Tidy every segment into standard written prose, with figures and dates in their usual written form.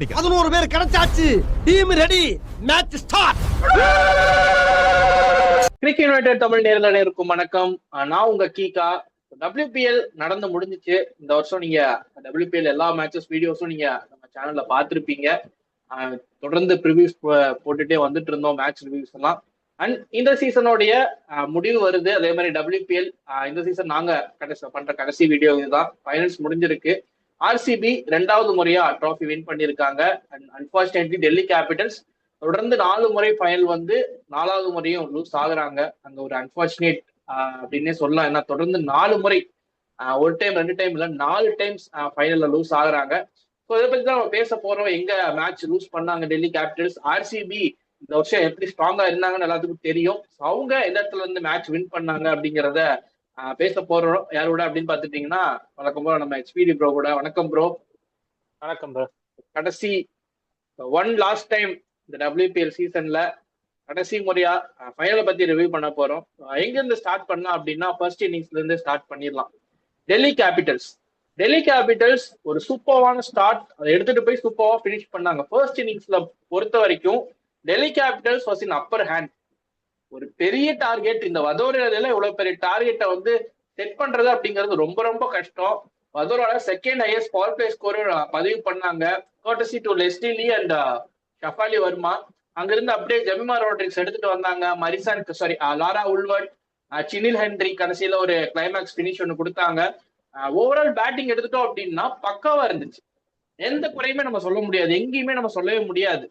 11 பேர் கிடைச்சாச்சு. Team ready. Match start. Cricket united Tamil நேரில் இருக்கும் வணக்கம். நான் உங்க கீகா. WPL நடந்து முடிஞ்சிச்சு. இந்த வருஷம் நீங்க WPL எல்லா மேட்சஸ் வீடியோஸும் நீங்க நம்ம சேனல்ல பார்த்துருப்பீங்க. தொடர்ந்து ப்ரிவியூஸ் போட்டுட்டே வந்துட்டு இருந்தோம், மேட்ச் ரிவ்யூஸ் எல்லாம். அண்ட் இந்த சீசனுடைய முடிவு வருது. அதே மாதிரி WPL இந்த சீசன் நாங்க பண்ற கடைசி வீடியோ இதுதான். ஃபைனல்ஸ் முடிஞ்சிருக்கு. RCB 2வது முறையா ட்ராஃபி வின் பண்ணியிருக்காங்க. அண்ட் அன்பார்ச்சுனேட்லி டெல்லி கேபிட்டல்ஸ் தொடர்ந்து 4 முறை ஃபைனல் வந்து 4வது முறையும் லூஸ் ஆகுறாங்க. அங்க ஒரு அன்பார்ச்சுனேட் அப்படின்னே சொல்லலாம். ஏன்னா தொடர்ந்து 4 முறை, ஒரு டைம் 2 டைம் இல்ல 4 டைம்ஸ் ஃபைனல்ல லூஸ் ஆகுறாங்க. ஸோ இதை பத்தி தான் பேச போறோம். எங்க மேட்ச் லூஸ் பண்ணாங்க டெல்லி கேபிட்டல்ஸ், RCB இந்த வருஷம் எப்படி ஸ்ட்ராங்கா இருந்தாங்கன்னு எல்லாத்துக்கும் தெரியும். அவங்க எந்த இடத்துல இருந்து மேட்ச் வின் பண்ணாங்க அப்படிங்கிறத பேச போறோம். யாரோட அப்படின்னு பாத்துட்டீங்கன்னா வழக்கம் போல நம்ம HPD ப்ரோ கூட. வணக்கம் ப்ரோ. வணக்கம் ப்ரோ. கடைசி லாஸ்ட் டைம் இந்த WPL சீசன்ல கடைசி முறையா ஃபைனலை பத்தி ரிவ்யூ பண்ண போறோம். எங்க இருந்து ஸ்டார்ட் பண்ணலாம் அப்படின்னா ஃபர்ஸ்ட் இன்னிங்ஸ்ல இருந்து ஸ்டார்ட் பண்ணிடலாம். டெல்லி கேபிட்டல்ஸ் ஒரு சூப்பர்வான ஸ்டார்ட், அதை எடுத்துட்டு போய் சூப்பர்வா பினிஷ் பண்ணாங்க. ஃபர்ஸ்ட் இன்னிங்ஸ்ல பொறுத்த வரைக்கும் Delhi Capitals was in upper hand. ஒரு பெரிய டார்கெட், இந்த வதோரியால இவ்வளவு பெரிய டார்கெட்டை வந்து செட் பண்றது அப்படிங்கிறது ரொம்ப ரொம்ப கஷ்டம். வதோரோட second highest power play score பதிவு பண்ணாங்க, courtesy to Lizelle Lee and Shafali Verma. அங்கிருந்து அப்படியே ஜெமிமா ரோட்ரிக்ஸ் எடுத்துட்டு வந்தாங்க. லாரா உல்வர்ட், சினில் ஹென்ரி கடைசியில ஒரு கிளைமேக்ஸ் பினிஷ் ஒன்று கொடுத்தாங்க. ஓவரால் பேட்டிங் எடுத்துட்டோம் அப்படின்னா பக்காவா இருந்துச்சு. எந்த குறையுமே நம்ம சொல்ல முடியாது, எங்கேயுமே நம்ம சொல்லவே முடியாது.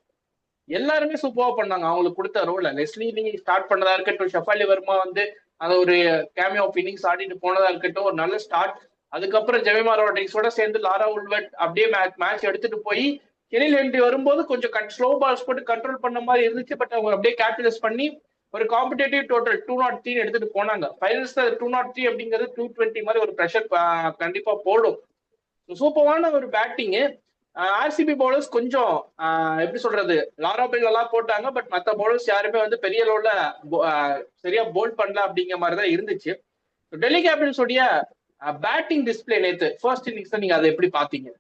எல்லாருமே சூப்பரா பண்ணாங்க அவங்களுக்கு கொடுத்த ரோல. லெஸ்லி லீ ஸ்டார்ட் பண்ணதா இருக்கட்டும், ஷஃபாலி வர்மா வந்து அந்த ஒரு கேமியோ ஆஃப் இன்னிங்ஸ் ஆடிட்டு போனதா இருக்கட்டும், ஒரு நல்ல ஸ்டார்ட். அதுக்கப்புறம் ஜெமிமா ரோட்ரிக்ஸோட சேர்ந்து லாரா உல்வர்ட் அப்படியே மேட்ச் எடுத்துட்டு போய் கெனில் ஹென்ரி வரும்போது கொஞ்சம் ஸ்லோ பால்ஸ் போட்டு கண்ட்ரோல் பண்ண மாதிரி இருந்துச்சு. பட் அவங்க அப்படியே கேபிட்டலைஸ் பண்ணி ஒரு காம்படேட்டிவ் டோட்டல் 203 எடுத்துட்டு போனாங்க. ஃபைனல்ஸ் 203 அப்படிங்கிறது 220 மாதிரி ஒரு ப்ரெஷர் கண்டிப்பா போடும். சூப்பரான ஒரு பேட்டிங்கு. RCB பவுலர்ஸ் கொஞ்சம் எப்படி சொல்றது, லாரா பெல் எல்லாம் போட்டாங்க. பட் மற்ற பவுலர்ஸ் யாருமே வந்து பெரிய லெவல்ல சரியா போல்ட் பண்ணல அப்படிங்கிற மாதிரி தான் இருந்துச்சு. டெல்லி கேபிட்டல்ஸ் உடைய பேட்டிங் டிஸ்பிளே நேத்து ஃபர்ஸ்ட் இன்னிங்ஸ் நீங்க அதை எப்படி பாத்தீங்க?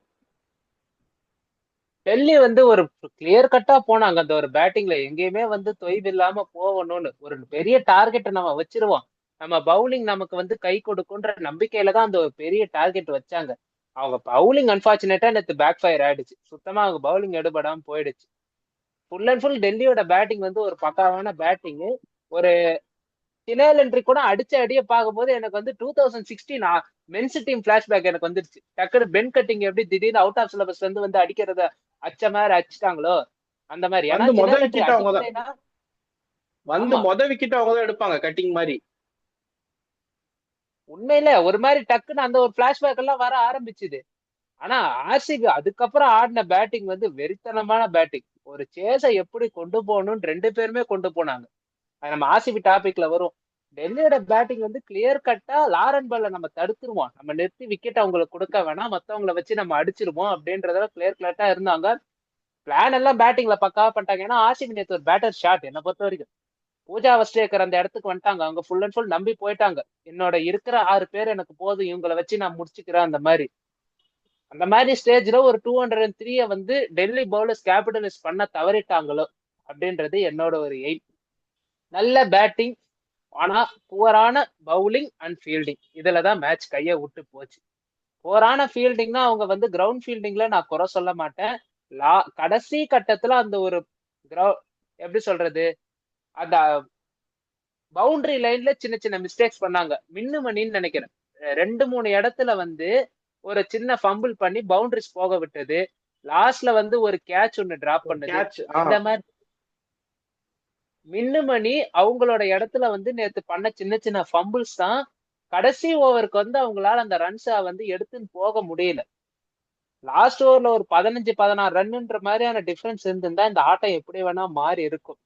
டெல்லி வந்து ஒரு கிளியர் கட்டா போனாங்க. அந்த ஒரு பேட்டிங்ல எங்கேயுமே வந்து தொய்வு இல்லாம போகணும்னு ஒரு பெரிய டார்கெட்டை நம்ம வச்சிருவோம், நம்ம பவுலிங் நமக்கு வந்து கை கொடுக்குன்ற நம்பிக்கையில தான் அந்த ஒரு பெரிய டார்கெட் வச்சாங்க. அவங்க பவுலிங் அன்பார்ச்சுனேட்டா நேற்று பேக் ஃபயர் ஆயிடுச்சு. சுத்தமா அவங்க பவுலிங் எடுபடாம போயிடுச்சு. ஃபுல் அண்ட் ஃபுல் டெல்லியோட பேட்டிங் வந்து ஒரு பக்காவான பேட்டிங். ஒரு சினேல் என்ட்ரி கூட அடிச்ச அடிய பார்க்கும்போது எனக்கு வந்து 2016 மென்ஸ் டீம் பிளாஷ்பேக் எனக்கு வந்துருச்சு. டக்குனு பென் கட்டிங் எப்படி திடீர்னு அவுட் ஆஃப் சிலபஸ் வந்து அடிக்கிறத அச்ச மாதிரி அடிச்சிட்டாங்களோ அந்த மாதிரி. ஏன்னா மொத விக்கெட் அவங்க தான் எடுப்பாங்க கட்டிங் மாதிரி. உண்மையில ஒரு மாதிரி டக்குன்னு அந்த ஒரு பிளாஷ்பேக் எல்லாம் வர ஆரம்பிச்சுது. ஆனா RCB அதுக்கப்புறம் ஆடின பேட்டிங் வந்து வெறித்தனமான பேட்டிங். ஒரு சேஸை எப்படி கொண்டு போகணும்னு 2 பேருமே கொண்டு போனாங்க. நம்ம RCB டாபிக்ல வரும். டெல்லியோட பேட்டிங் வந்து கிளியர் கட்டா லாரன் பால்ல நம்ம தடுத்துருவோம், நம்ம நிறுத்தி விக்கெட் அவங்களுக்கு கொடுக்க வேணாம், மத்தவங்களை வச்சு நம்ம அடிச்சிருவோம் அப்படின்றத கிளியர் கட்டா இருந்தாங்க. பிளான் எல்லாம் பேட்டிங்ல பக்காவா பண்ணிட்டாங்க. ஏன்னா RCB நேற்று ஒரு பேட்டர் ஷாட் என்னை பொறுத்த வரைக்கும் பூஜா வஸ்டேக்கர் அந்த இடத்துக்கு வந்துட்டாங்க. அவங்க ஃபுல் அண்ட் ஃபுல் நம்பி போயிட்டாங்க. என்னோட இருக்கிற 6 பேர் எனக்கு போதும், இவங்களை வச்சு நான் முடிச்சுக்கிறேன். அந்த மாதிரி ஸ்டேஜ்ல ஒரு 203 வந்து டெல்லி பவுலர்ஸ் கேபிட்டலைஸ் பண்ண தவறிட்டாங்களோ அப்படின்றது என்னோட ஒரு எய்ம். நல்ல பேட்டிங், ஆனா புவரான பவுலிங் அண்ட் ஃபீல்டிங், இதுலதான் மேட்ச் கைய விட்டு போச்சு. புவரான ஃபீல்டிங்னா அவங்க வந்து கிரவுண்ட் ஃபீல்டிங்ல நான் குறை சொல்ல மாட்டேன். கடைசி கட்டத்துல அந்த ஒரு எப்படி சொல்றது, அந்த பவுண்டரி லைன்ல சின்ன சின்ன மிஸ்டேக்ஸ் பண்ணாங்க. மின்னுமணின்னு நினைக்கிறேன் 2-3 இடத்துல வந்து ஒரு சின்ன ஃபம்பிள் பண்ணி பவுண்டரிஸ் போக விட்டது. லாஸ்ட்ல வந்து ஒரு கேட்ச் ஒன்னு டிராப் பண்ணது. இந்த மாதிரி மின்னுமணி அவங்களோட இடத்துல வந்து நேத்து பண்ண சின்ன சின்ன ஃபம்பிள்ஸ் தான் கடைசி ஓவருக்கு வந்து அவங்களால அந்த ரன்ஸை வந்து எடுத்துன்னு போக முடியல. லாஸ்ட் ஓவர்ல ஒரு 15-16 ரன்னுன்ற மாதிரியான டிஃபரன்ஸ் இருந்திருந்தா இந்த ஆட்டம் எப்படி வேணா மாறி இருக்கும்.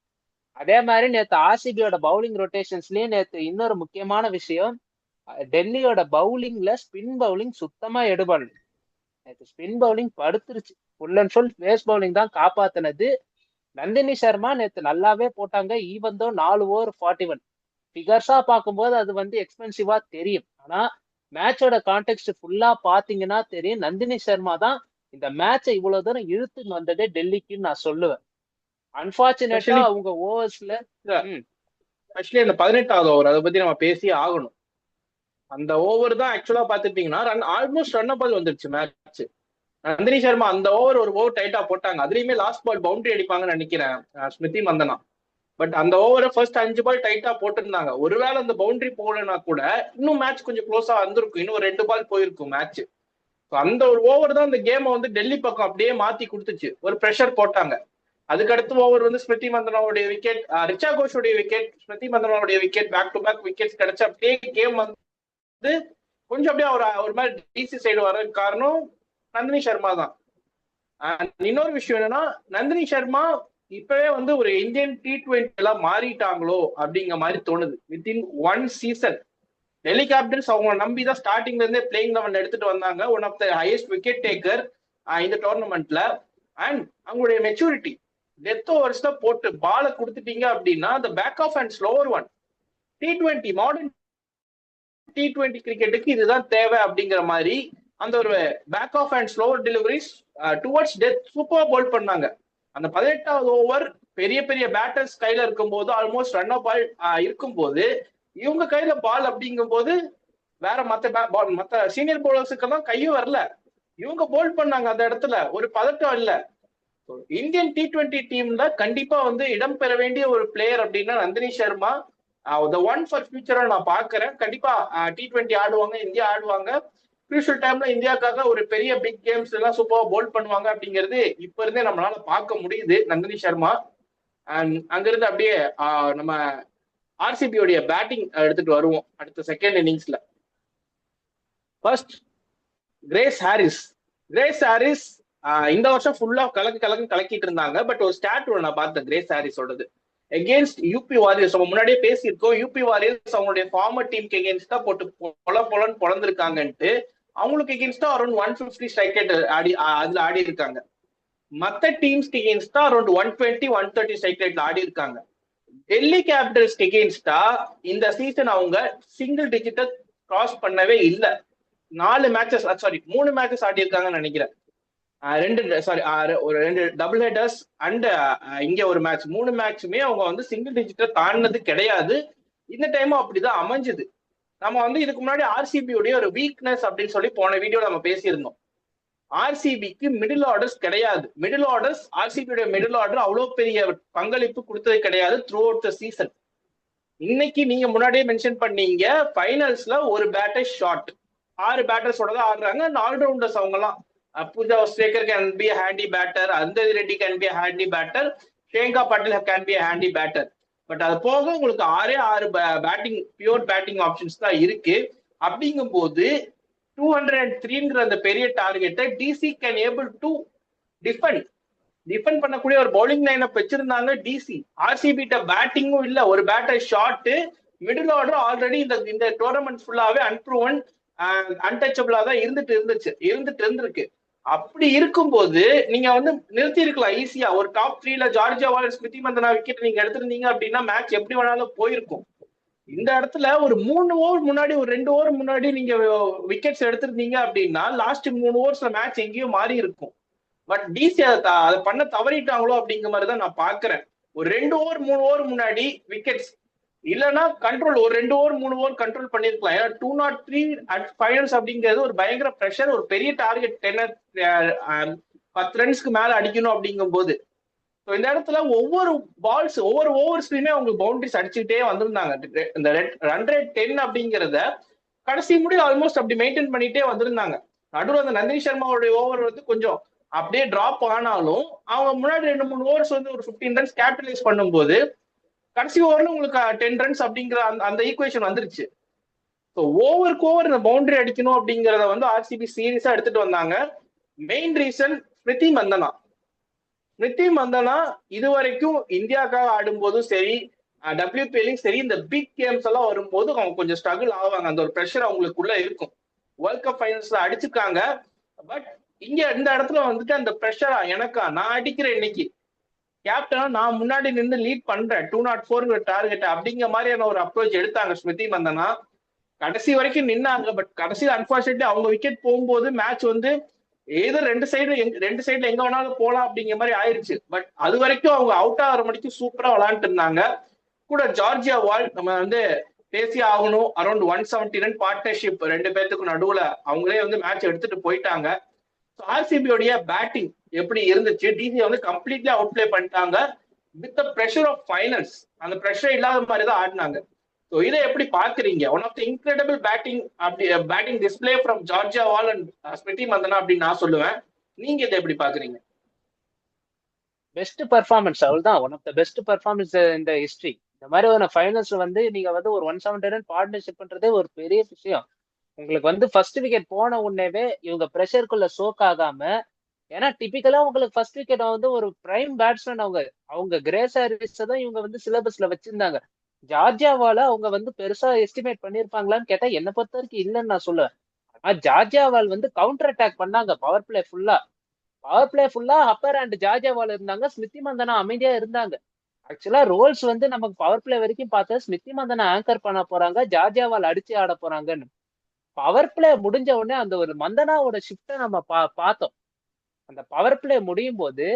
அதே மாதிரி நேற்று RCBயோட பவுலிங் ரொட்டேஷன்ஸ்லயும் நேற்று இன்னொரு முக்கியமான விஷயம், டெல்லியோட பவுலிங்ல ஸ்பின் பவுலிங் சுத்தமா எடுபடல. நேற்று ஸ்பின் பவுலிங் படுத்துருச்சு. Full and full pace bowling தான் காப்பாத்தினது. நந்தினி சர்மா நேற்று நல்லாவே போட்டாங்க. ஈவன் தோ 4 ஓவர் 41 ஃபிகர்ஸா பார்க்கும்போது அது வந்து எக்ஸ்பென்சிவா தெரியும். ஆனா மேட்சோட கான்டெக்ட் ஃபுல்லா பாத்தீங்கன்னா தெரியும், நந்தினி சர்மா தான் இந்த மேட்சை இவ்வளவு தூரம் இழுத்துன்னு வந்ததே டெல்லிக்குன்னு நான் சொல்லுவேன். அன்பார்ச்சுனேட்டா Especially அவங்க ஓவர்ஸ்ல ஆக்சுவலி அந்த 18வது ஓவர் அதை பத்தி நம்ம பேசி ஆகணும். அந்த ஓவர் தான் ஆக்சுவலா பாத்துட்டீங்கன்னா ஆல்மோஸ்ட் ரன்னபிள் வந்துருச்சு மேட்ச். நந்தினி சர்மா அந்த ஓவர் ஒரு ஓவர் டைட்டா போட்டாங்க. அதுலயுமே லாஸ்ட் பால் பவுண்டரி அடிப்பாங்கன்னு நினைக்கிறேன் ஸ்மிருதி மந்தனா. பட் அந்த ஓவரை ஃபர்ஸ்ட் 5 பால் டைட்டா போட்டிருந்தாங்க. ஒருவேளை அந்த பவுண்டரி போகலன்னா கூட இன்னும் மேட்ச் கொஞ்சம் க்ளோஸா வந்திருக்கும். இன்னும் 2 பால் போயிருக்கும் மேட்ச். அந்த ஒரு ஓவர் தான் இந்த கேமை வந்து டெல்லி பக்கம் அப்படியே மாத்தி கொடுத்துச்சு. ஒரு ப்ரெஷர் போட்டாங்க. அதுக்கு அடுத்த ஓவர் வந்து ஸ்மிருதி மந்தனாவுடைய விக்கெட், ரிச்சா கோஷுடைய விக்கெட், ஸ்மிருதி மந்தனாவுடைய wicket, back to back wickets கிடைச்ச அப்படியே கேம் வந்து கொஞ்சம் அப்படியே ஒரு மாதிரி டிசி சைடு வர்றதுக்கு காரணம் நந்தினி சர்மா தான். இன்னொரு விஷயம் என்னன்னா, நந்தினி சர்மா இப்பவே வந்து ஒரு இந்தியன் T20 எல்லாம் மாறிட்டாங்களோ அப்படிங்கிற மாதிரி தோணுது. வித்தின் 1 சீசன் டெல்லி கேபிட்டல்ஸ் அவங்க நம்பிதான் ஸ்டார்டிங்ல இருந்தே பிளேயிங் 11 எடுத்துட்டு வந்தாங்க. One of the highest wicket taker இந்த டோர்னமெண்ட்ல. அண்ட் அவங்களுடைய மெச்சூரிட்டி டெத் ஓவர்ஸ்ல போட்டு பாலை கொடுத்துட்டீங்க அப்படின்னா அந்த back off and slower one T20 modern T20 கிரிக்கெட்டுக்கு இதுதான் தேவை அப்படிங்கிற மாதிரி அந்த ஒரு back off and slower deliveries towards death சூப்பரா போல் பண்ணாங்க. அந்த 18வது ஓவர் பெரிய பெரிய பேட்டர்ஸ் கையில இருக்கும்போது ஆல்மோஸ்ட் ரன் அப் பால் இருக்கும்போது இவங்க கையில பால் அப்படிங்கும் போது வேற மத்த சீனியர் பவுலர்ஸுக்கெல்லாம் கையும் வரல. இவங்க போல் பண்ணாங்க. அந்த இடத்துல ஒரு பதட்டம் இல்ல. இந்தியன் T20 டீம்ல கண்டிப்பா வந்து இடம் பெற வேண்டிய ஒரு பிளேயர் அப்படின்னா Nandini Sharma the one for ஃபியூச்சரா நான் பாக்குறேன். கண்டிப்பா T20 ஆடுவாங்க, இந்தியா ஆடுவாங்க. கிரூஷியல் டைம்ல இந்தியாவுக்காக ஒரு பெரிய பிக் கேம்ஸ் எல்லாம் சூப்பரா போல் பண்ணுவாங்க அப்படிங்கிறது இப்ப இருந்தே நம்மளால பார்க்க முடியுது நந்தினி சர்மா. அண்ட் அங்கிருந்து அப்படியே நம்ம ஆர்சிபியோடைய பேட்டிங் எடுத்துட்டு வருவோம் அடுத்த செகண்ட் இன்னிங்ஸ்ல. ஃபர்ஸ்ட் கிரேஸ் ஹாரிஸ் இந்த வருஷம் ஃபுல்லா கலக்கிட்டு இருந்தாங்க. பட் ஒரு ஸ்டாட் நான் பார்த்தேன் கிரேஸ் ஹாரிஸோடது எகேன்ஸ்ட் யூபி வாரியர்ஸ். நம்ம முன்னாடியே பேசியிருக்கோம். யூபி வாரியர்ஸ் அவங்களுடைய ஃபார்மர் டீமுக்கு எகேன்ஸ்டா போட்டு பொலன்னு பொழந்திருக்காங்கன்ட்டு. அவங்களுக்கு எகேன்ஸ்டா அரௌண்ட் 150 ஸ்ட்ரைக் ரேட் அதுல ஆடி இருக்காங்க. மத்த டீம்ஸ்க்கு எகேன்ஸ்டா அரௌண்ட் 120 130 ஸ்ட்ரைக் ரேட்ல ஆடி இருக்காங்க. டெல்லி கேபிட்டல்ஸ்க்கு எகேன்ஸ்டா இந்த சீசன் அவங்க சிங்கிள் டிஜிட்டை கிராஸ் பண்ணவே இல்லை. 3 மேட்சஸ் ஆடி இருக்காங்கன்னு நினைக்கிறேன். 2 டபுள் ஹெட்டர்ஸ் அண்ட் இங்க ஒரு மேட்ச், 3 மேட்சுமே அவங்க வந்து சிங்கிள் டிஜிட்டை தாண்டினது கிடையாது. இந்த டைமும் அப்படிதான் அமைஞ்சது. நம்ம வந்து இதுக்கு முன்னாடி ஆர்சிபியோடைய ஒரு வீக்னஸ் அப்படின்னு சொல்லி போன வீடியோல நம்ம பேசியிருந்தோம். ஆர்சிபிக்கு மிடில் ஆர்டர்ஸ் கிடையாது. ஆர்சிபியோட மிடில் ஆர்டர் அவ்வளவு பெரிய பங்களிப்பு கொடுத்தது கிடையாது த்ரூ அவுட் த சீசன். இன்னைக்கு நீங்க முன்னாடியே மென்ஷன் பண்ணீங்க ஃபைனல்ஸ்ல ஒரு பேட்டர் ஷார்ட் 6 பேட்டர்ஸோட தான் ஆடுறாங்க. ஆல்ரவுண்டர்ஸ் அவங்க எல்லாம் Pooja Vastrakar can be a handy batter, அந்தரி Reddy can be a handy batter, Shreyanka Patil can be a handy batter. But அது போக உங்களுக்கு 6 பேட்டிங் பியூர் பேட்டிங் ஆப்ஷன்ஸ் தான் இருக்கு. அப்படிங்கும் போது 203ங்கிற அந்த பெரிய டார்கெட்டை DC can able to defend பண்ணக்கூடிய ஒரு பவுலிங் லைனப் வச்சிருந்தாங்க டிசி. ஆர்சிபிட்ட பேட்டிங்கும் இல்ல, ஒரு batter short, middle order already இந்த டோர்னமெண்ட் ஃபுல்லாவே அன்ப்ரூவன் அன்டச்சபிளா தான் இருந்துட்டு இருந்திருக்கு. அப்படி இருக்கும்போது நீங்க வந்து நிறுத்தி இருக்கலாம் ஈஸியா. ஒரு டாப் 3ல Georgia warriors Smriti Mandhana wicket நீங்க எடுத்திருந்தீங்க அப்படின்னா மேட்ச் எப்படி வேணாலும் போயிருக்கும். இந்த இடத்துல ஒரு 3 ஓவர் முன்னாடி, ஒரு 2 ஓவர் முன்னாடி நீங்க விக்கெட்ஸ் எடுத்திருந்தீங்க அப்படின்னா லாஸ்ட் 3 ஓவர்ஸ்ல மேட்ச் எங்கேயும் மாறி இருக்கும். பட் டிசி அதை பண்ண தவறிட்டாங்களோ அப்படிங்கிற மாதிரி தான் நான் பாக்குறேன். ஒரு 2 ஓவர் 3 ஓவர் முன்னாடி விக்கெட்ஸ் இல்லைன்னா கண்ட்ரோல், ஒரு 2 ஓவர் 3 ஓவர் கண்ட்ரோல் பண்ணிருக்கலாம். ஏன்னா 203 அட் ஃபைனல்ஸ் அப்படிங்கிறது ஒரு பயங்கர ப்ரெஷர், ஒரு பெரிய டார்கெட் 10 ரன்ஸ்க்கு மேல அடிக்கணும் அப்படிங்கும் போது. இந்த இடத்துல ஒவ்வொரு ஓவர்ஸ்லயுமே அவங்க பவுண்டரிஸ் அடிச்சுக்கிட்டே வந்திருந்தாங்க. இந்த ரன் ரேட் 10 அப்படிங்கிறத கடைசி முடிவு ஆல்மோஸ்ட் அப்படி மெயின்டைன் பண்ணிட்டே வந்திருந்தாங்க. நடுவில் அந்த நந்தினி சர்மாவுடைய ஓவர் வந்து கொஞ்சம் அப்படியே டிராப் ஆனாலும் அவங்க முன்னாடி 2-3 ஓவர்ஸ் வந்து ஒரு 15 ரன்ஸ் கேபிட்டலைஸ் பண்ணும்போது கடைசி ஓவர்ல உங்களுக்கு 10 ரன்ஸ் அப்படிங்கிற அந்த ஈக்குவேஷன் வந்துருச்சு. ஸோ ஓவருக்கு ஓவர் இந்த பவுண்டரி அடிக்கணும் அப்படிங்கிறத வந்து ஆர்சிபி சீரியஸா எடுத்துட்டு வந்தாங்க. மெயின் ரீசன் ஸ்மிருதி மந்தனா இதுவரைக்கும் இந்தியாவுக்காக ஆடும்போதும் சரி, WPLயும் சரி, இந்த பிக் கேம்ஸ் எல்லாம் வரும்போது அவங்க கொஞ்சம் ஸ்ட்ரகிள் ஆவாங்க. அந்த ஒரு ப்ரெஷர் அவங்களுக்குள்ள இருக்கும். வேர்ல்ட் கப் ஃபைனல்ஸ்ல அடிச்சுக்காங்க. பட் இங்க இந்த இடத்துல வந்துட்டு அந்த ப்ரெஷரா நான் அடிக்கிறேன் இன்னைக்கு கேப்டனா, நான் முன்னாடி நின்று லீட் பண்றேன் 204 டார்கெட் அப்படிங்கிற மாதிரியான ஒரு அப்ரோச் எடுத்தாங்க ஸ்மிருதி மந்தனா. கடைசி வரைக்கும் நின்னாங்க. பட் கடைசியில் அன்பார்ச்சுனேட்லி அவங்க விக்கெட் போகும்போது மேட்ச் வந்து ஏதோ ரெண்டு சைடுல எங்க வேணாலும் போலாம் அப்படிங்கிற மாதிரி ஆயிருச்சு. பட் அது வரைக்கும் அவங்க அவுட் ஆகிற மணிக்கு சூப்பரா விளையாண்டு இருந்தாங்க. கூட ஜார்ஜியா வால் நம்ம வந்து பேசி ஆகணும். அரௌண்ட் 170 ரன் பார்ட்னர்ஷிப் ரெண்டு பேர்த்துக்கும் நடுவுல அவங்களே வந்து மேட்ச் எடுத்துட்டு போயிட்டாங்க. ஆர்சிபியோடைய பேட்டிங் எப்படி இருந்துச்சு? டிசி வந்து கம்ப்ளீட்லி அவுட் பிளே பண்ணிட்டாங்க with the pressure of finals. அந்த ப்ரெஷர் இல்லாத மாதிரி தான் ஆடினாங்க. ஸோ இதை எப்படி பாக்குறீங்க? One of the incredible batting அப்படி batting display from Georgia Wall and Smriti Mandhana அப்படின்னு நான் சொல்லுவேன். நீங்க இதை எப்படி பாக்குறீங்க? பெஸ்ட் பர்ஃபார்மன்ஸ் அவள்தான், one of the best performance இந்த ஹிஸ்டரி. இந்த மாதிரி ஒரு ஃபைனல்ஸ் வந்து நீங்க வந்து ஒரு 170 ரன் பார்ட்னர்ஷிப் பண்றதே ஒரு பெரிய விஷயம். உங்களுக்கு வந்து ஃபர்ஸ்ட் விக்கெட் போன உடனேவே இவங்க ப்ரெஷருக்குள்ள சோக் ஆகாம, ஏன்னா டிபிக்கலா உங்களுக்கு ஃபர்ஸ்ட் விக்கெட் வந்து ஒரு பிரைம் பேட்ஸ்மேன் அவங்க அவங்க கிரேஸ் ஹாரிஸ் தான் இவங்க வந்து சிலபஸ்ல வச்சிருந்தாங்க. ஜார்ஜியாவால அவங்க வந்து பெருசா எஸ்டிமேட் பண்ணிருப்பாங்களான்னு கேட்டா என்னை பொறுத்த வரைக்கும் இல்லைன்னு நான் சொல்லுவேன். ஆனா ஜார்ஜியாவால் வந்து கவுண்டர் அட்டாக் பண்ணாங்க. பவர் பிளே ஃபுல்லா அப்பர் அண்ட் ஜார்ஜியாவால் இருந்தாங்க. ஸ்மிருதி மந்தனா அமைதியா இருந்தாங்க. ஆக்சுவலா ரோல்ஸ் வந்து நமக்கு பவர் பிளே வரைக்கும் பார்த்தா ஸ்மிருதி மந்தனா ஆங்கர் பண்ண போறாங்க, ஜார்ஜியாவால் அடிச்சு ஆட போறாங்கன்னு. பவர் பிளே முடிஞ்ச உடனே அந்த ஒரு மந்தனாவோட ஷிஃப்ட்டை நம்ம பார்த்தோம். அந்த பவர் பிளே முடியும் போது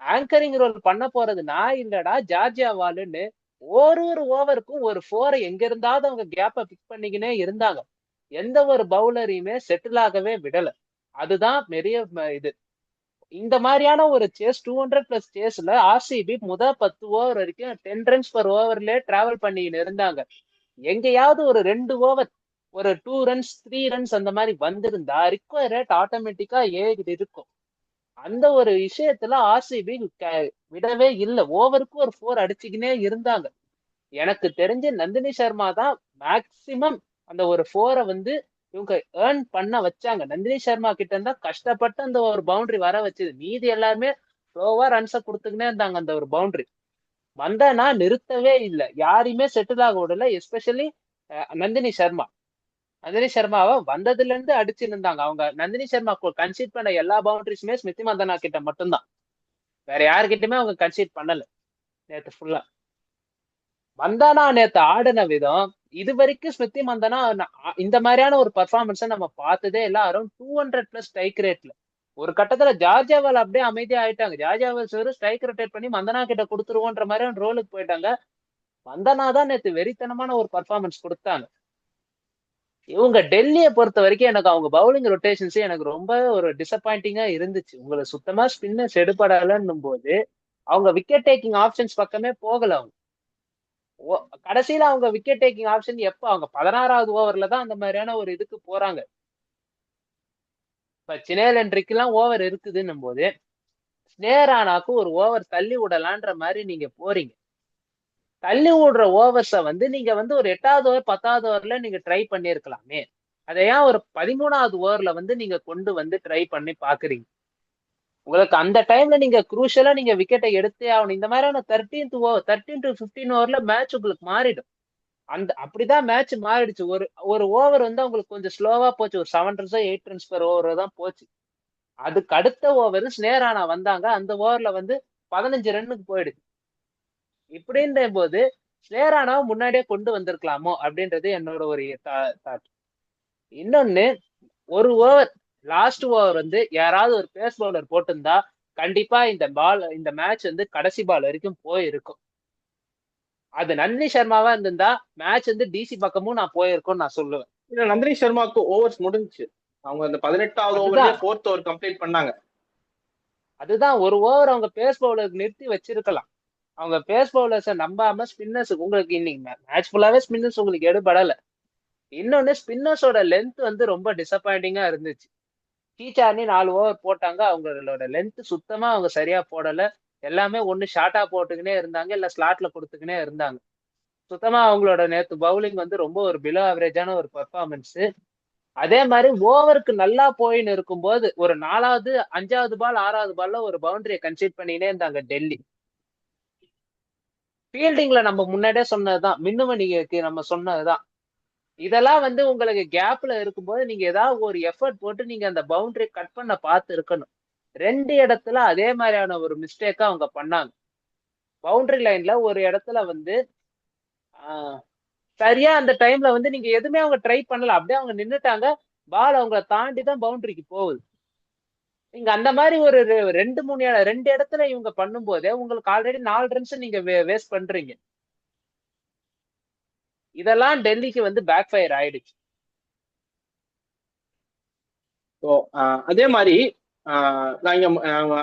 ஆங்கரிங் ரோல் பண்ண போறது நான் இல்லடா ஜார்ஜியா வாலுன்னு ஒரு ஓவருக்கும் ஒரு 4 எங்க இருந்தாவது அவங்க கேப்பை பிக் பண்ணிக்கினே இருந்தாங்க. எந்த ஒரு பவுலரையுமே செட்டில் ஆகவே விடல. அதுதான் பெரிய இது. இந்த மாதிரியான ஒரு சேஸ் 200+ சேஸ்ல ஆர்சிபி 10 ஓவர் வரைக்கும் 10 ரன்ஸ் பர் ஓவர்ல டிராவல் பண்ணிக்கிட்டு இருந்தாங்க. எங்கேயாவது ஒரு 2 ஓவர் ஒரு 2 ரன்ஸ் 3 ரன்ஸ் அந்த மாதிரி வந்திருந்தா ரிக்வயர் ரேட் ஆட்டோமேட்டிக்கா ஏறி இருக்கும். அந்த ஒரு விஷயத்துல ஆர்சிபி விடவே இல்லை. ஓவருக்கு ஒரு 4 அடிச்சுக்கினே இருந்தாங்க. எனக்கு தெரிஞ்ச நந்தினி சர்மா தான் மேக்சிமம் அந்த ஒரு 4 வந்து இவங்க ஏர்ன் பண்ண வச்சாங்க. நந்தினி சர்மா கிட்ட இருந்தா கஷ்டப்பட்டு அந்த ஒரு பவுண்டரி வர வச்சது. மீதி எல்லாருமே ஸ்லோவா ரன்ஸை கொடுத்துக்கினே இருந்தாங்க. அந்த ஒரு பவுண்டரி வந்தனா நிறுத்தவே இல்லை, யாரையுமே செட்டில் ஆக விடல. எஸ்பெஷலி நந்தினி சர்மா. நந்தினி சர்மாவை வந்ததுல இருந்து அடிச்சிருந்தாங்க. அவங்க நந்தினி சர்மா கன்சீட் பண்ண எல்லா பவுண்டரிஸுமே ஸ்மிருதி மந்தனா கிட்ட மட்டும்தான், வேற யாருக்கிட்டயுமே அவங்க கன்சீட் பண்ணல நேத்து ஃபுல்லா. மந்தானா நேத்து ஆடின விதம் இது வரைக்கும் ஸ்மிருதி மந்தனா இந்த மாதிரியான ஒரு பர்ஃபார்மன்ஸை நம்ம பார்த்ததே இல்லை. அரௌண்ட் 200+ ஸ்ட்ரைக் ரேட்ல ஒரு கட்டத்துல ஜார்ஜியாவால் அப்படியே அமைதியா ஆயிட்டாங்க. ஜார்ஜியாவால் வெறும் ஸ்ட்ரைக் ரொட்டேட் பண்ணி மந்தனா கிட்ட கொடுத்துருவோன்ற மாதிரி ரோலுக்கு போயிட்டாங்க. மந்தனா தான் நேத்து வெறித்தனமான ஒரு பர்ஃபார்மன்ஸ் கொடுத்தாங்க. இவங்க டெல்லியை பொறுத்த வரைக்கும் எனக்கு அவங்க பவுலிங் ரொட்டேஷன்ஸ் எனக்கு ரொம்ப ஒரு டிசப்பாயிண்டிங்கா இருந்துச்சு. உங்களுக்கு சுத்தமா ஸ்பின்னர்ஸ் எடுபடலன்னும் போது அவங்க விக்கெட் டேக்கிங் ஆப்ஷன்ஸ் பக்கமே போகல. அவங்க கடைசியில அவங்க விக்கெட் டேக்கிங் ஆப்ஷன் எப்ப அவங்க 16வது ஓவர்ல தான் அந்த மாதிரியான ஒரு இதுக்கு போறாங்க. இப்ப சினேல் என்ட்ரிக்கு எல்லாம் ஓவர் இருக்குதுன்னும் போது ஸ்னேரானாக்கு ஒரு ஓவர் தள்ளி விடலான்ற மாதிரி நீங்க போறீங்க. தள்ளி விடுற ஓவர்ஸை வந்து நீங்க வந்து ஒரு 8வது ஓவர் 10வது ஓவர்ல நீங்க ட்ரை பண்ணிருக்கலாமே. அதை ஏன் ஒரு 13வது ஓவர்ல வந்து நீங்க கொண்டு வந்து ட்ரை பண்ணி பாக்குறீங்க? உங்களுக்கு அந்த டைம்ல நீங்க குரூஷியலா நீங்க விக்கெட்டை எடுத்தே ஆகணும். இந்த மாதிரியான 13 to 15 ஓவர்ல மேட்ச் உங்களுக்கு மாறிடும். அப்படிதான் மேட்ச் மாறிடுச்சு. ஒரு ஓவர் வந்து உங்களுக்கு கொஞ்சம் ஸ்லோவா போச்சு. ஒரு 7 ரன்ஸோ 8 ரன்ஸ் பெர் ஓவர் தான் போச்சு. அதுக்கு அடுத்த ஓவர் ஸ்னேரானா வந்தாங்க. அந்த ஓவர்ல வந்து 15 ரன்னுக்கு போயிடுச்சு. இப்படின்ற போது ஸ்னேரானாவை முன்னாடியே கொண்டு வந்திருக்கலாமோ அப்படின்றது என்னோட ஒரு தாட். இன்னொன்னு, ஒரு ஓவர் லாஸ்ட் ஓவர் வந்து யாராவது ஒரு பேஸ் பவுலர் போட்டிருந்தா கண்டிப்பா இந்த மேட்ச் வந்து கடைசி பால் வரைக்கும் போயிருக்கும். அது நந்தினி சர்மாவா இருந்திருந்தா மேட்ச் வந்து டிசி பக்கமும் நான் போயிருக்கோம் நான் சொல்லுவேன். இல்ல, நந்தினி சர்மாவுக்கு ஓவர்ஸ் முடிஞ்சு அவங்க அந்த 18வது ஓவர்லயே 4th ஓவர் கம்ப்ளீட் பண்ணாங்க. அதுதான் ஒரு ஓவர் அவங்க பேஸ் பவுலருக்கு நிறுத்தி வச்சிருக்கலாம். அவங்க பேஸ் பவுலர்ஸை நம்பாம ஸ்பின்னர்ஸ், உங்களுக்கு இன்னைக்கு மேட்ச் ஃபுல்லாவே ஸ்பின்னர்ஸ் உங்களுக்கு எடுபடல. இன்னொன்னு, ஸ்பின்னர்ஸோட லென்த் வந்து ரொம்ப டிசப்பாயிண்டிங்கா இருந்துச்சு. கீச்சார்னி 4 ஓவர் போட்டாங்க. அவங்களோட லென்த் சுத்தமா அவங்க சரியா போடல. எல்லாமே ஒண்ணு ஷார்ட்டா போட்டுக்கினே இருந்தாங்க, இல்ல ஸ்லாட்ல கொடுத்துக்கினே இருந்தாங்க. சுத்தமா அவங்களோட நேத்து பவுலிங் வந்து ரொம்ப ஒரு பிலோ ஆவரேஜான ஒரு பெர்ஃபார்மன்ஸ். அதே மாதிரி ஓவருக்கு நல்லா போயின்னு இருக்கும்போது ஒரு 4வது 5வது பால் 6வது பால்ல ஒரு பவுண்டரியை கன்சீட் பண்ணினே இருந்தாங்க டெல்லி. ஃபீல்டிங்ல நம்ம முன்னாடியே சொன்னதுதான், மின்னுமணிக்கு நம்ம சொன்னதுதான். இதெல்லாம் வந்து உங்களுக்கு கேப்ல இருக்கும்போது நீங்க ஏதாவது ஒரு எஃபர்ட் போட்டு நீங்க அந்த பவுண்டரி கட் பண்ண பார்த்து இருக்கணும். 2 இடத்துல அதே மாதிரியான ஒரு மிஸ்டேக்கா அவங்க பண்ணாங்க. பவுண்டரி லைன்ல ஒரு இடத்துல வந்து சரியா அந்த டைம்ல வந்து நீங்க எதுவுமே அவங்க ட்ரை பண்ணல. அப்படியே அவங்க நின்னுட்டாங்க. பால் அவங்கள தாண்டி தான் பவுண்டரிக்கு போகுது. இங்க அந்த மாதிரி ஒரு 2 இடத்துல இவங்க பண்ணும்போதே உங்களுக்கு ஆல்ரெடி 4 ரன்ஸ் நீங்க வேஸ்ட் பண்றீங்க. இதெல்லாம் டெல்லிக்கு வந்து பேக் ஃபயர் ஆயிடுச்சு. ஸோ அதே மாதிரி நான் இங்க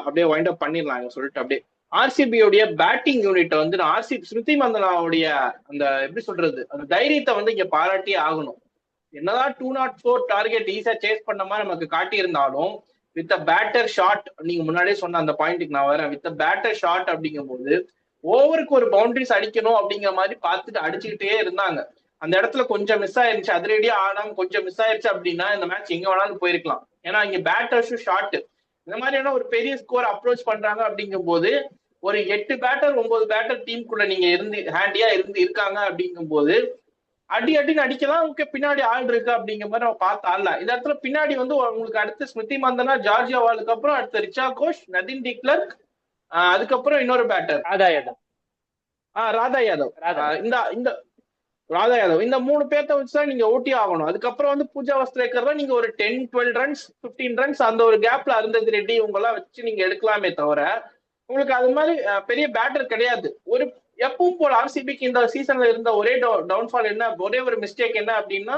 அப்படியே வைண்ட் அப் பண்ணிடலாம் சொல்லிட்டு அப்படியே ஆர்சிபியோடைய பேட்டிங் யூனிட் வந்து ஸ்மிருதி மந்தனாவுடைய அந்த எப்படி சொல்றது அந்த தைரியத்தை வந்து இங்க பாராட்டி ஆகணும். என்னதான் 204 டார்கெட் ஈஸியா சேஸ் பண்ண மாதிரி நமக்கு காட்டியிருந்தாலும் வித் பேட்டர் ஷாட், நீங்க முன்னாடியே சொன்ன அந்த பாயிண்ட்டுக்கு நான் வரேன். வித் பேட்டர் ஷாட் அப்படிங்கும் போது ஓவருக்கு ஒரு பவுண்டரிஸ் அடிக்கணும் அப்படிங்கிற மாதிரி பார்த்துட்டு அடிச்சுக்கிட்டே இருந்தாங்க. அந்த இடத்துல கொஞ்சம் மிஸ் ஆயிருச்சு, அதிரடியா ஆடாம கொஞ்சம் மிஸ் ஆயிருச்சு அப்படின்னா இந்த மேட்ச் எங்க வேணாலும் போயிருக்கலாம். ஏன்னா இங்க பேட்டர்ஸும் ஷாட் இந்த மாதிரியான ஒரு பெரிய ஸ்கோர் அப்ரோச் பண்றாங்க அப்படிங்கும் போது ஒரு 8 பேட்டர் 9 பேட்டர் டீமுக்குள்ள நீங்க ஹேண்டியா இருக்காங்க அப்படிங்கும் போது அடின்னு அடிக்கலாம். ஓகே, பின்னாடி ஆள் இருக்கு அப்படிங்கிற மாதிரி நம்ம பார்த்து ஆடல. இந்த இடத்துல பின்னாடி வந்து உங்களுக்கு அடுத்து ஸ்மிருதி மந்தனா, ஜார்ஜியா வாலுக்கு அப்புறம் அடுத்து ரிச்சா கோஷ், நதீன் டி கிளர்க், அதுக்கப்புறம் இன்னொரு பேட்டர் ராதா யாதவ். இந்த ராதா யாதவ் இந்த 3 பேர்த்த வச்சுதான் நீங்க ஓட்டி ஆகணும். அதுக்கப்புறம் வந்து பூஜா வஸ்திரேக்கர் தான் நீங்க ஒரு 10-12 ரன்ஸ் 15 ரன்ஸ் அந்த ஒரு கேப்ல அருந்ததி ரெட்டி இவங்க எல்லாம் வச்சு நீங்க எடுக்கலாமே தவிர உங்களுக்கு அது மாதிரி பெரிய பேட்டர் கிடையாது. ஒரு எப்பவும் போல ஆர்சிபிக்கு இந்த சீசன்ல இருந்த ஒரே டவுன்ஃபால் என்ன, ஒரே ஒரு மிஸ்டேக் என்ன அப்படின்னா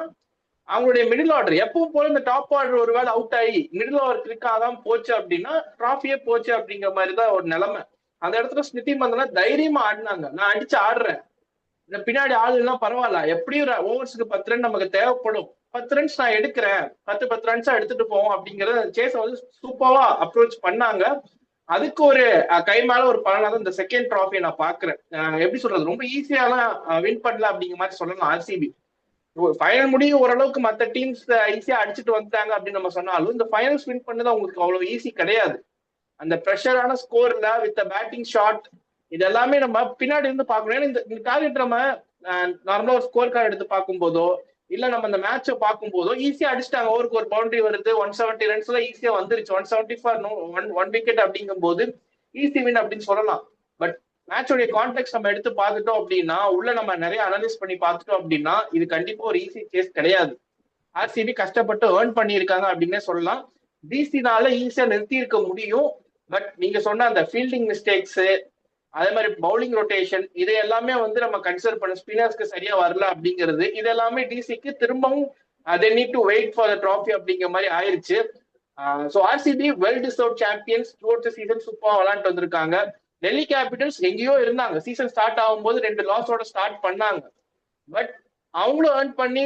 அவங்களுடைய மிடில் ஆர்டர். எப்பவும் போல இந்த டாப் ஆர்டர் ஒரு வேலை அவுட் ஆகி மிடில் ஓவர் கிரிக்காதான் போச்சு அப்படின்னா டிராஃபியே போச்சு அப்படிங்கிற மாதிரி தான் ஒரு நிலைமை. அந்த இடத்துல ஸ்மிருதி மந்தனா தைரியமா ஆடினாங்க. நான் அடிச்சு ஆடுறேன், இந்த பின்னாடி ஆள் எல்லாம் பரவாயில்ல, எப்படியும் ஓவர்ஸுக்கு 10 ரன் நமக்கு தேவைப்படும், 10 ரன்ஸ் நான் எடுக்கிறேன், 10 ரன்ஸா எடுத்துட்டு போவோம் அப்படிங்கறத சேஸை வந்து சூப்பரா அப்ரோச் பண்ணாங்க. அதுக்கு ஒரு கை மேல ஒரு பலனாக இந்த செகண்ட் ட்ராஃபியை நான் பாக்குறேன். எப்படி சொல்றது, ரொம்ப ஈஸியாலாம் வின் பண்ணல அப்படிங்கிற மாதிரி சொல்லலாம். ஆர்சிபி ஃபைனல் முடியும் ஓரளவுக்கு மற்ற டீம்ஸ் ஈஸியா அடிச்சுட்டு வந்துட்டாங்க அப்படின்னு நம்ம சொன்னாலும் இந்த ஃபைனல்ஸ் வின் பண்ணது அவங்களுக்கு அவ்வளவு ஈஸி கிடையாது. அந்த ப்ரெஷரான ஸ்கோர்ல வித் பேட்டிங் ஷாட் இது எல்லாமே நம்ம பின்னாடி இருந்து பார்க்கணும். ஏன்னா இந்த டார்கெட் நம்ம நார்மலா ஒரு ஸ்கோர் கார்டு எடுத்து பார்க்கும் போதோ இல்ல நம்ம இந்த மேட்சை பார்க்கும் போதோ ஈஸியா அடிச்சிட்டாங்க. ஓவருக்கு ஒரு பவுண்டரி வருது, 170 ரன்ஸ்ல ஈஸியா வந்துருச்சு, 170 ஃபார் 1 விக்கெட் அப்படிங்கும் போது ஈஸி வின் அப்படின்னு சொல்லலாம். பட் மேட்சோடைய கான்டெக்ட் நம்ம எடுத்து பார்த்துட்டோம் அப்படின்னா, உள்ள நம்ம நிறைய அனலைஸ் பண்ணி பார்த்துட்டோம் அப்படின்னா இது கண்டிப்பா ஒரு ஈஸி கேஸ் கிடையாது. ஆர்சிபி கஷ்டப்பட்டு ஏர்ன் பண்ணியிருக்காங்க அப்படின்னே சொல்லலாம். டிசினால ஈஸியா நிறுத்தி இருக்க முடியும். பட் நீங்க சொன்ன அந்த ஃபீல்டிங் மிஸ்டேக்ஸ், அதே மாதிரி பவுலிங் ரொட்டேஷன், இது எல்லாமே வந்து நம்ம கன்சிடர் பண்ண ஸ்பின்னர்ஸ்க்கு சரியா வரல அப்படிங்கிறது, இது எல்லாமே டிசிக்கு திரும்பவும் they need to wait for the trophy அப்படிங்கிற மாதிரி ஆயிருச்சு. So RCB well deserve champions throughout the season சூப்பரா விளையாண்டு வந்திருக்காங்க. டெல்லி கேபிட்டல்ஸ் எங்கேயோ இருந்தாங்க, சீசன் ஸ்டார்ட் ஆகும்போது 2 லாஸோட ஸ்டார்ட் பண்ணாங்க. பட் அவங்களும் ஏர்ன் பண்ணி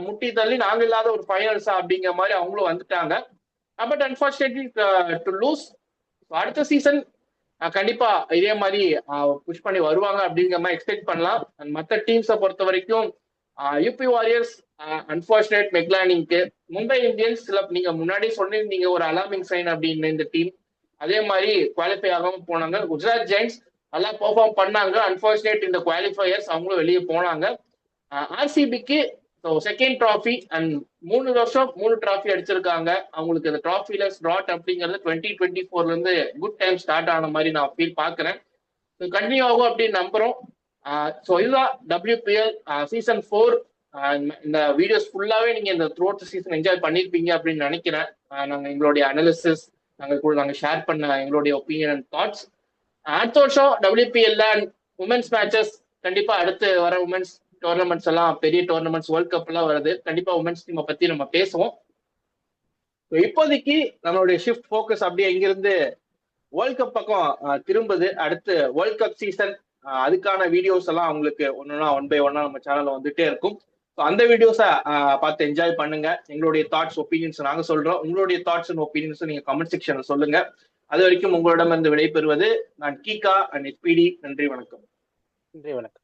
முட்டி தள்ளி நாங்க இல்லாத ஒரு ஃபைனல்ஸா அப்படிங்கிற மாதிரி அவங்களும் வந்துட்டாங்க. But unfortunately to lose. அடுத்த சீசன் கண்டிப்பா இதே மாதிரி புஷ் பண்ணி வருவாங்க அப்படிங்கிற மாதிரி எக்ஸ்பெக்ட் பண்ணலாம். அண்ட் மற்ற டீம்ஸை பொறுத்த வரைக்கும் யூபி வாரியர்ஸ் அன்பார்ச்சுனேட் மெக்லானிங்க்கு, மும்பை இந்தியன்ஸ் சில நீங்க முன்னாடி சொன்னிருந்தீங்க ஒரு அலார்மிங் சைன் அப்படின்னு இந்த டீம், அதே மாதிரி குவாலிஃபை ஆகாம போனாங்க. குஜராத் ஜெயின்ஸ் நல்லா பெர்ஃபார்ம் பண்ணாங்க, அன்பார்ச்சுனேட் இந்த குவாலிஃபயர்ஸ் அவங்களும் வெளியே போனாங்க. ஆர்சிபிக்கு செகண்ட் ட்ராஃபி அண்ட் 3 வருஷம் 3 ட்ராஃபி அடிச்சிருக்காங்க. அவங்களுக்கு இந்த ட்ராஃபிலெஸ் ட்ராட் அப்படிங்கிறது 2024 இருந்து குட் டைம் ஸ்டார்ட் ஆன மாதிரி நான் ஃபீல் பாக்குறேன். கண்டினியூ ஆகும் அப்படின்னு நம்புறோம். ஸோ இதுதான் WPL சீசன் 4. இந்த வீடியோஸ் ஃபுல்லாவே நீங்க இந்த த்ரூஅவுட் சீசன் என்ஜாய் பண்ணிருப்பீங்க அப்படின்னு நினைக்கிறேன். நாங்க எங்களுடைய அனாலிசிஸ் நாங்க ஷேர் பண்ண எங்களுடைய ஒப்பீனியன் அண்ட் தாட்ஸ். அடுத்த வருஷம் WPL உமன்ஸ் மேட்சஸ் கண்டிப்பா அடுத்து வர உமன்ஸ் டோர்னமெண்ட்ஸ் எல்லாம் பெரிய டோர்னமெண்ட்ஸ் வேர்ல்ட் கப் எல்லாம் வருது. கண்டிப்பா உமன்ஸ் டீமை பத்தி நம்ம பேசுவோம். இப்போதைக்கு நம்மளுடைய ஷிஃப்ட் ஃபோக்கஸ் அப்படியே இங்கிருந்து வேர்ல்ட் கப் பக்கம் திரும்புது. அடுத்து வேர்ல்ட் கப் சீசன் அதுக்கான வீடியோஸ் எல்லாம் உங்களுக்கு ஒன்னொன்னா 1 by 1 நம்ம சேனல்ல வந்துட்டே இருக்கும். அந்த வீடியோஸை பார்த்து என்ஜாய் பண்ணுங்க. எங்களுடைய தாட்ஸ் ஒப்பீனியன்ஸ் நாங்க சொல்றோம், உங்களுடைய தாட்ஸ் அண்ட் ஒப்பீனியன்ஸ் நீங்க கமெண்ட் செக்ஷன்ல சொல்லுங்க. அது வரைக்கும் உங்களிடம் இருந்து விடைபெறுவது நான் கீகா அண்ட் SPD. நன்றி, வணக்கம். நன்றி, வணக்கம்.